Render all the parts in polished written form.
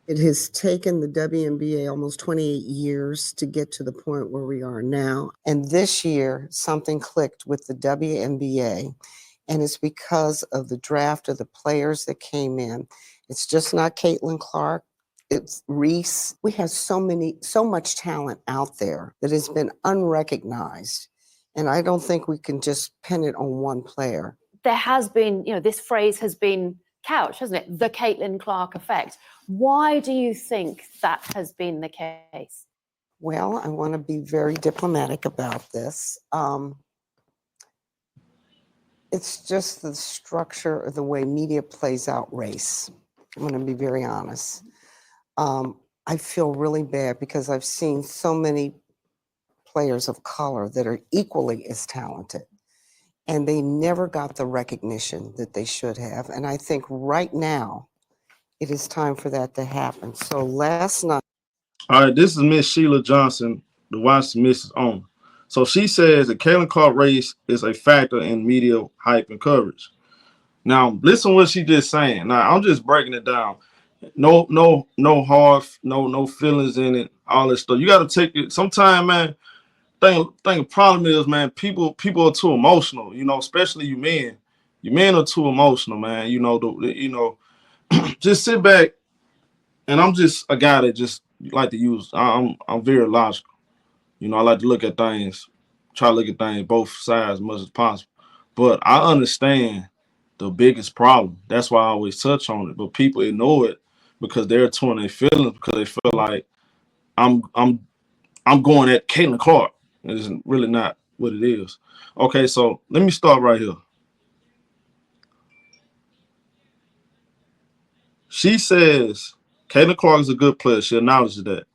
It has taken the WNBA almost 28 years to get to the point where we are now. And this year, something clicked with the WNBA, and it's because of the draft of the players that came in. It's just not Caitlin Clark. It's Reese. We have so much talent out there that has been unrecognized. And I don't think we can just pin it on one player. There has been, this phrase has been couched, hasn't it? The Caitlin Clark effect. Why do you think that has been the case? Well, I want to be very diplomatic about this. It's just the structure of the way media plays out race. I'm going to be very honest. I feel really bad because I've seen so many players of color that are equally as talented, and they never got the recognition that they should have. And I think right now, it is time for that to happen. So last night. All right, this is Miss Sheila Johnson, the Washington Mrs. owner. So she says the Caitlin Clark race is a factor in media hype and coverage. Now, listen to what she just saying. Now, I'm just breaking it down. No heart, no feelings in it, all this stuff. You got to take it. Sometimes, man, the problem is, man, people are too emotional, especially you men. You men are too emotional, man. Just sit back, and I'm just a guy that just like to use. I'm very logical. I like to look at things, try to look at things both sides as much as possible. But I understand the biggest problem. That's why I always touch on it. But people ignore it because they're torn their feelings because they feel like I'm going at Caitlin Clark. It's really not what it is. Okay, so let me start right here. She says Caitlin Clark is a good player. She acknowledges that.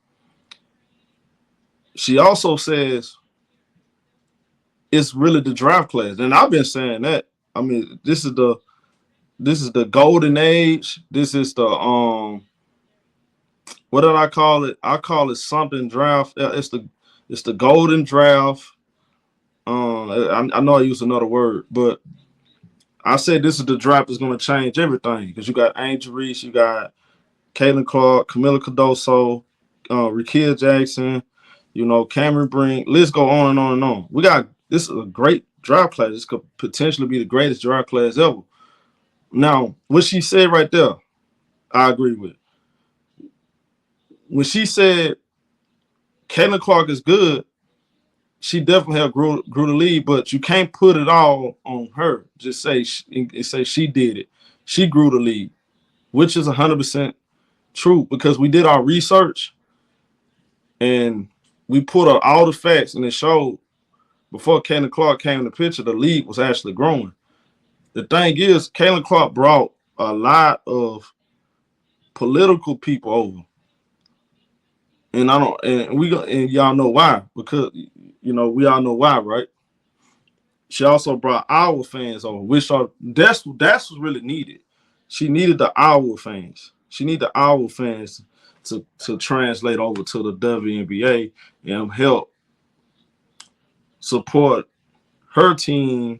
She also says it's really the draft class, and I've been saying that. I mean, this is the golden age. This is the what did I call it? I call it something draft. It's the golden draft. I know I used another word, but I said this is the draft that's going to change everything because you got Angel Reese, you got Caitlin Clark, Camila Cardoso, Rickea Jackson, Cameron Brink. Let's go on and on and on. This is a great draft class. This could potentially be the greatest draft class ever. Now, what she said right there, I agree with. When she said Caitlin Clark is good, she definitely helped grew the league, but you can't put it all on her. Just say she did it. She grew the league, which is 100% true because we did our research and we put up all the facts, and it showed before Caitlin Clark came in the picture, the league was actually growing. The thing is, Caitlin Clark brought a lot of political people over. And y'all know why, because we all know why, right? She also brought our fans over, that's what's really needed. She needed the our fans. She needed the our fans to translate over to the WNBA and help support her team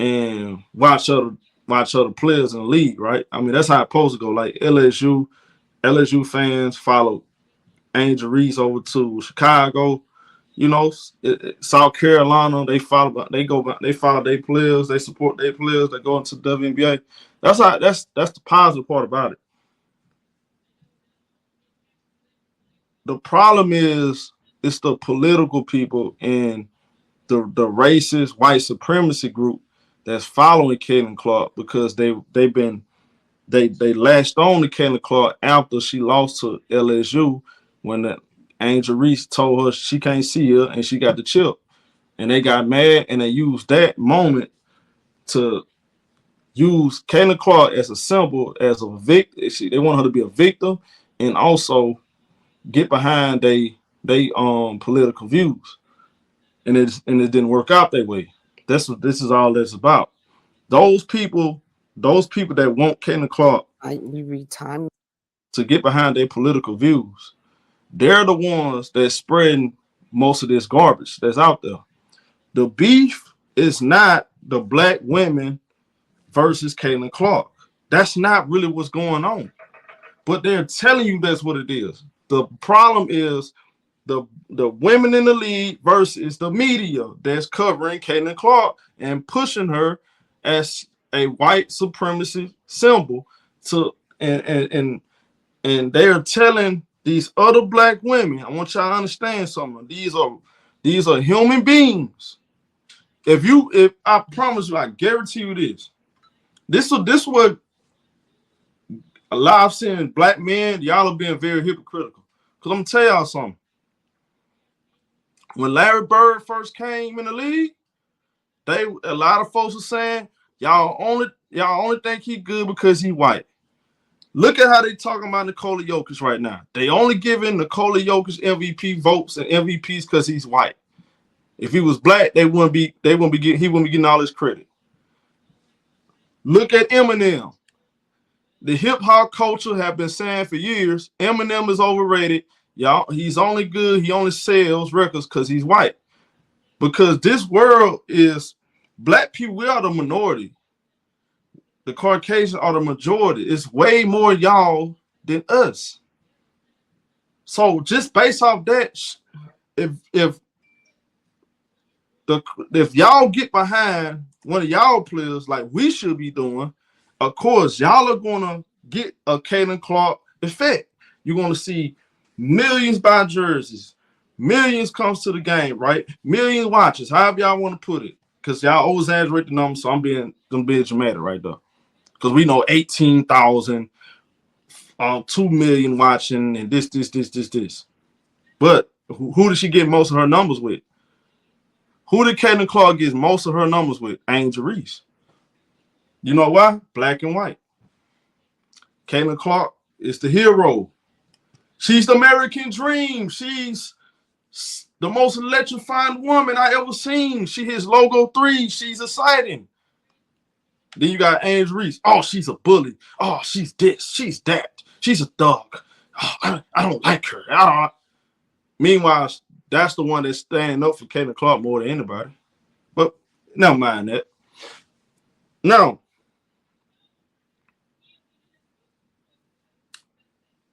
and watch other players in the league, right? I mean, that's how it's supposed to go. Like LSU fans follow Angel Reese over to Chicago, South Carolina. They follow their players. They support their players. They go into the WNBA. That's the positive part about it. The problem is it's the political people and the racist white supremacy group that's following Caitlin Clark because they latched on to Caitlin Clark after she lost to LSU when Angel Reese told her she can't see her and she got the chip. And they got mad and they used that moment to use Caitlin Clark as a symbol, as a victim. They want her to be a victim and also get behind they political views. And it didn't work out that way. This is all that's about. Those people that want Caitlin Clark to get behind their political views, they're the ones that's spreading most of this garbage that's out there. The beef is not the black women versus Caitlin Clark. That's not really what's going on. but they're telling you that's what it is. The problem is the women in the league versus the media that's covering Caitlin Clark and pushing her as a white supremacy symbol to and they're telling these other black women, I want y'all to understand something. These are human beings. If I promise you, I guarantee you this is what a lot of seeing black men, y'all are being very hypocritical. Because I'm gonna tell y'all something. When Larry Bird first came in the league, a lot of folks are saying y'all only think he good because he white. Look at how they talking about Nikola Jokic right now. They only giving Nikola Jokic MVP votes and MVPs because he's white. If he was black, he wouldn't be getting all his credit. Look at Eminem. The hip hop culture have been saying for years, Eminem is overrated. Y'all, he's only good. He only sells records because he's white. Because this world is black people. We are the minority. The Caucasians are the majority. It's way more y'all than us. So just based off that, if y'all get behind one of y'all players like we should be doing, of course y'all are gonna get a Caitlin Clark effect. You're gonna see millions buy jerseys, millions comes to the game, right? Millions watches, however y'all want to put it, because y'all always exaggerate the numbers. So I'm being dramatic right there. Because we know 18,000, 2 million watching, and this. But who did she get most of her numbers with? Who did Caitlin Clark get most of her numbers with? Angel Reese. You know why? Black and white. Caitlin Clark is the hero. She's the American dream. She's the most electrifying woman I ever seen. She hits logo 3. She's exciting. Then you got Angel Reese. Oh, she's a bully. Oh, she's this. She's that. She's a thug. Oh, I don't like her. Meanwhile, that's the one that's standing up for Caitlin Clark more than anybody. But never mind that. Now,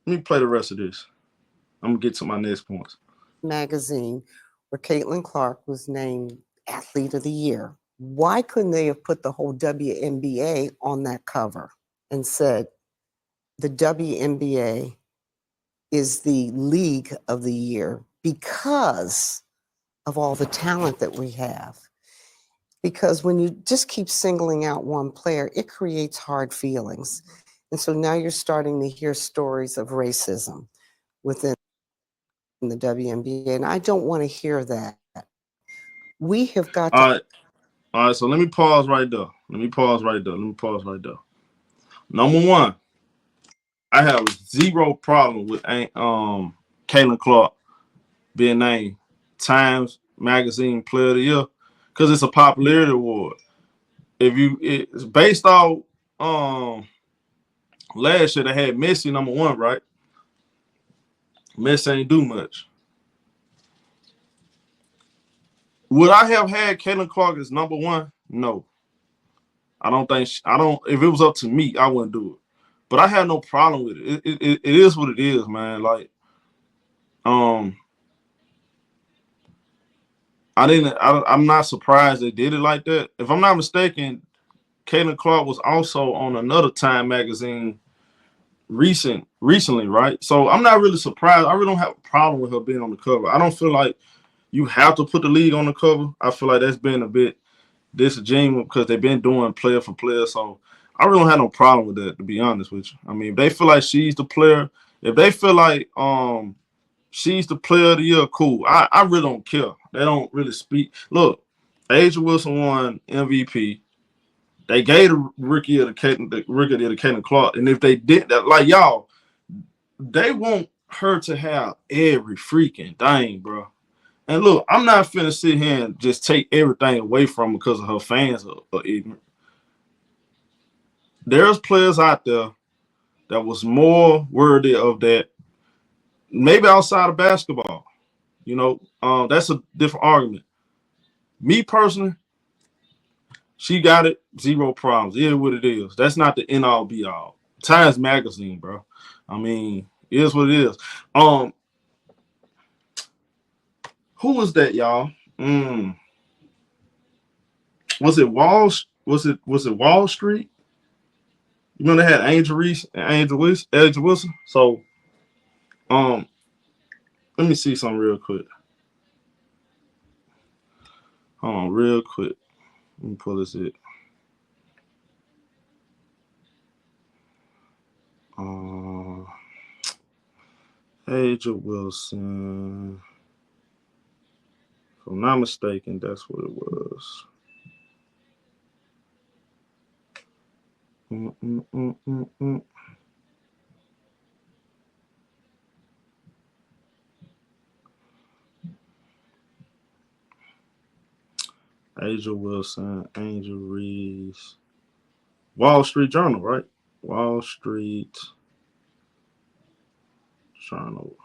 let me play the rest of this. I'm going to get to my next points. Magazine, where Caitlin Clark was named Athlete of the Year. Why couldn't they have put the whole WNBA on that cover and said the WNBA is the league of the year because of all the talent that we have? Because when you just keep singling out one player, it creates hard feelings. And so now you're starting to hear stories of racism within the WNBA, and I don't want to hear that. We have got to. All right, so let me pause right there. Number one, I have zero problem with Caitlin Clark being named Times Magazine Player of the Year because it's a popularity award. It's based off last year they had Messi number one, right? Messi ain't do much. Would I have had Caitlin Clark as number one? No. If it was up to me, I wouldn't do it. But I had no problem with it. It is what it is, man. Like, I'm not surprised they did it like that. If I'm not mistaken, Caitlin Clark was also on another Time magazine recently, right? So I'm not really surprised. I really don't have a problem with her being on the cover. I don't feel like you have to put the league on the cover. I feel like that's been a bit disingenuous because they've been doing player for player. So I really don't have no problem with that, to be honest with you. I mean, if they feel like she's the player, if they feel like she's the player of the year, cool. I really don't care. They don't really speak. Look, Asia Wilson won MVP. They gave the rookie of the Caitlin Clark. And if they did that, like y'all, they want her to have every freaking thing, bro. And look, I'm not finna sit here and just take everything away from her because of her fans are ignorant. There's players out there that was more worthy of that, maybe outside of basketball. You know, that's a different argument. Me personally, she got it, zero problems. It is what it is. That's not the end all be all. Times Magazine, bro. I mean, it is what it is. Who was that, y'all? Was it Wall Street? You know they had Angel Reese and Angel Wilson. So let me see something real quick. Hold on, real quick. Let me pull this in. Angel Wilson. If I'm not mistaken, that's what it was. Angel Wilson, Angel Reese. Wall Street Journal, right? Wall Street Journal.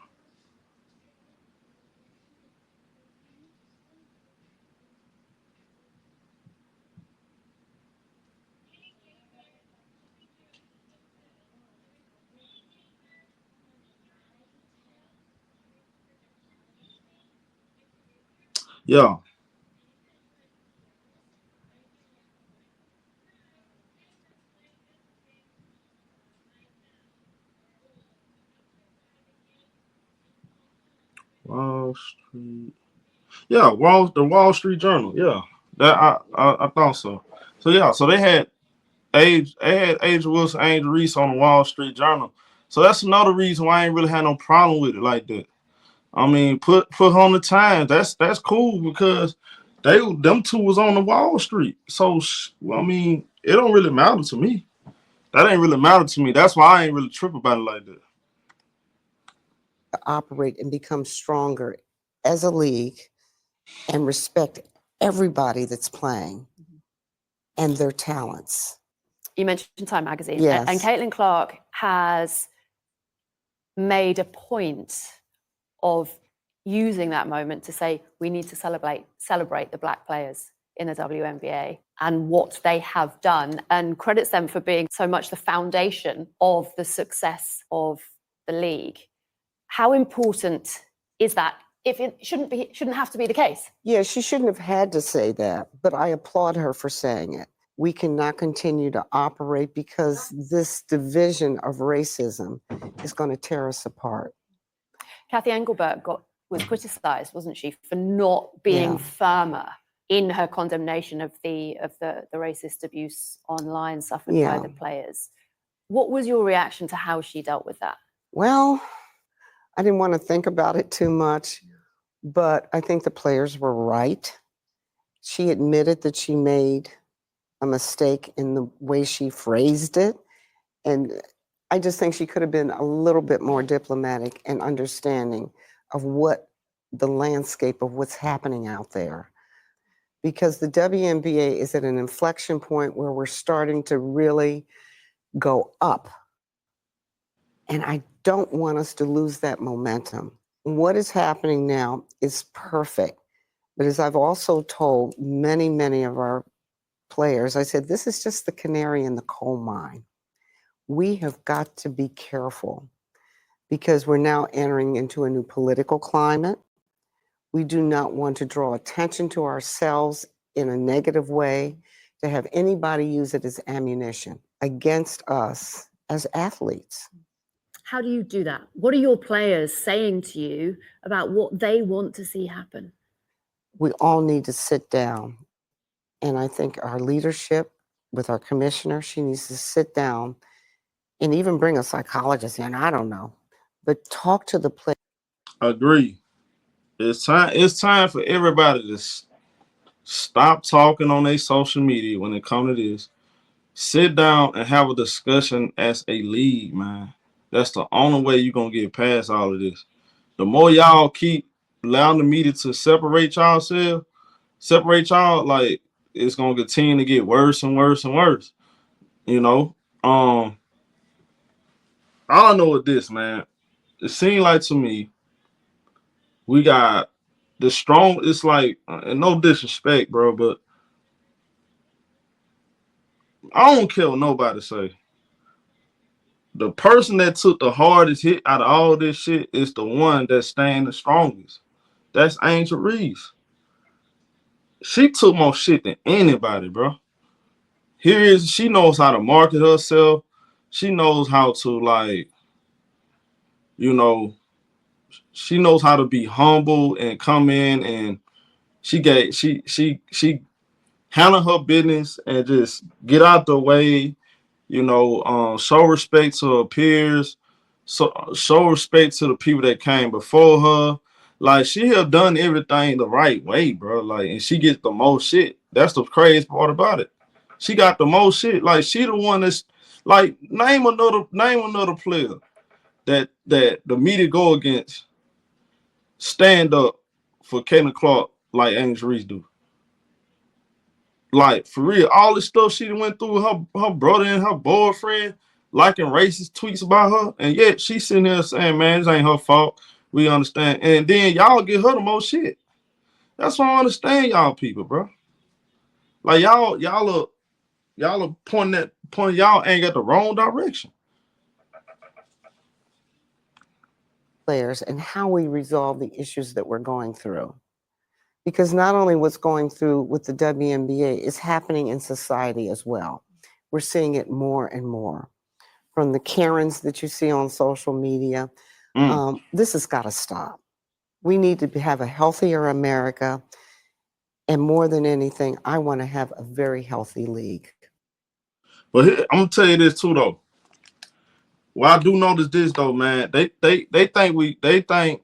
Yeah. Wall Street. Yeah, the Wall Street Journal. Yeah. That I thought so. So yeah, so they had Angel Wilson, Angel Reese on the Wall Street Journal. So that's another reason why I ain't really had no problem with it like that. I mean, put her on the Times. That's cool because them two was on the Wall Street. So I mean, it don't really matter to me. That ain't really matter to me. That's why I ain't really trip about it like that. Operate and become stronger as a league and respect everybody that's playing and their talents. You mentioned Time Magazine, Yes. And Caitlin Clark has made a point of using that moment to say we need to celebrate the Black players in the WNBA and what they have done, and credits them for being so much the foundation of the success of the league. How important is that? If it shouldn't have to be the case. Yeah, she shouldn't have had to say that, but I applaud her for saying it. We cannot continue to operate because this division of racism is going to tear us apart. Kathy Engelbert was criticised, wasn't she, for not being firmer in her condemnation of the racist abuse online suffered by the players. What was your reaction to how she dealt with that? Well, I didn't want to think about it too much, but I think the players were right. She admitted that she made a mistake in the way she phrased it. And I just think she could have been a little bit more diplomatic and understanding of what the landscape of what's happening out there. Because the WNBA is at an inflection point where we're starting to really go up. And I don't want us to lose that momentum. What is happening now is perfect. But as I've also told many, many of our players, I said, this is just the canary in the coal mine. We have got to be careful because we're now entering into a new political climate. We do not want to draw attention to ourselves in a negative way, to have anybody use it as ammunition against us as athletes. How do you do that? What are your players saying to you about what they want to see happen? We all need to sit down. And I think our leadership with our commissioner, she needs to sit down and even bring a psychologist in. I don't know, but talk to the players. Agree. It's time for everybody to stop talking on their social media when it comes to this. Sit down and have a discussion as a league, man. That's the only way you're going to get past all of this. The more y'all keep allowing the media to separate y'all, like, it's going to continue to get worse and worse and worse. You know? All I know is this, man. It seems like to me, we got the strong, it's like, and no disrespect, bro, but I don't care what nobody say. the person that took the hardest hit out of all this shit is the one that's staying the strongest. That's Angel Reese. She took more shit than anybody, bro. She knows how to market herself. She knows how to, like, you know, she knows how to be humble and come in, and she handle her business and just get out the way, show respect to her peers, so show respect to the people that came before her. Like, she have done everything the right way, bro. Like, and she gets the most shit. That's the crazy part about it. She got the most shit. Like, she the one that's like, name another player that the media go against, stand up for Caitlin Clark like Angel Reese do. Like, for real, all the stuff she went through with her brother and her boyfriend liking racist tweets about her, and yet she's sitting there saying, man, this ain't her fault. We understand. And then y'all give her the most shit. That's why I understand y'all people, bro. Like, y'all are pointing y'all ain't got the wrong direction. Players and how we resolve the issues that we're going through. Because not only what's going through with the WNBA is happening in society as well. We're seeing it more and more. From the Karens that you see on social media, this has got to stop. We need to have a healthier America. And more than anything, I want to have a very healthy league. But here, I'm gonna tell you this too, though. Well, I do notice this though, man. They think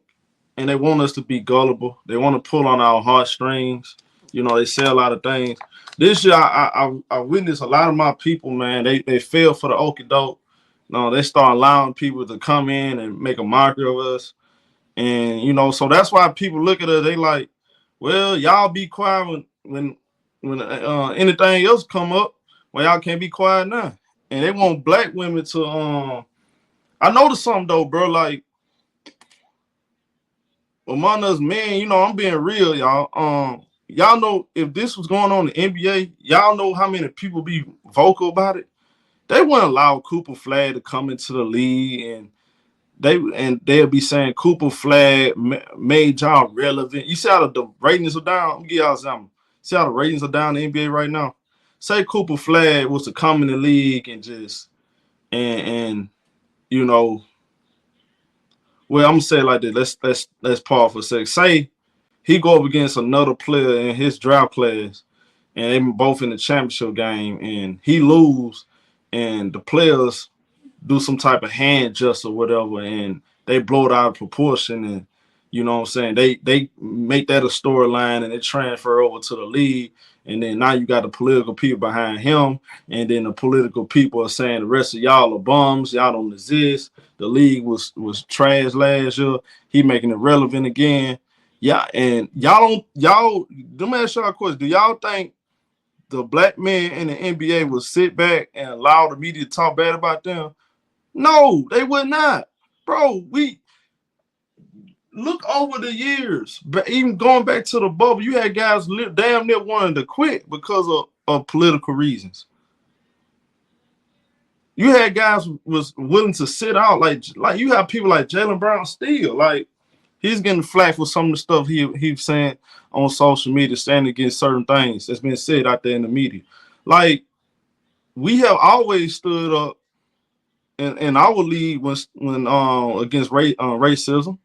and they want us to be gullible. They want to pull on our heartstrings. They say a lot of things. This year, I witnessed a lot of my people, man. They fell for the okie doke. They start allowing people to come in and make a mockery of us. And, so that's why people look at us. They like, well, y'all be quiet when anything else come up. Well, y'all can't be quiet now. And they want black women to, I noticed something though, bro. Like, among us men, I'm being real, y'all. Y'all know if this was going on in the NBA, y'all know how many people be vocal about it. They wouldn't allow Cooper Flag to come into the league, and they'll be saying Cooper Flag made y'all relevant. You see how the ratings are down? I'm gonna give y'all something. See how the ratings are down in the NBA right now? Say Cooper Flag was to come in the league and just and well, I'm gonna say it like this. Let's pause for a sec. Say he go up against another player in his draft class, and they both in the championship game, and he lose, and the players do some type of hand gesture or whatever, and they blow it out of proportion, and you know what I'm saying? They make that a storyline, and they transfer over to the league, and then now you got the political people behind him, and then the political people are saying the rest of y'all are bums, y'all don't exist. The league was trash last year. He making it relevant again. Yeah, and let me ask y'all a question. Do y'all think the black men in the NBA will sit back and allow the media to talk bad about them? No, they would not. Bro, we look over the years, but even going back to the bubble, you had guys damn near wanting to quit because of political reasons. You had guys was willing to sit out, like you have people like Jaylen Brown still, like he's getting flack for some of the stuff he's saying on social media, standing against certain things that's been said out there in the media. Like, we have always stood up in our league when against racism.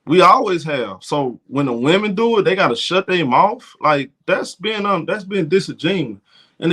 We always have. So when the women do it, they gotta shut their mouth. Like, that's been disingenuous.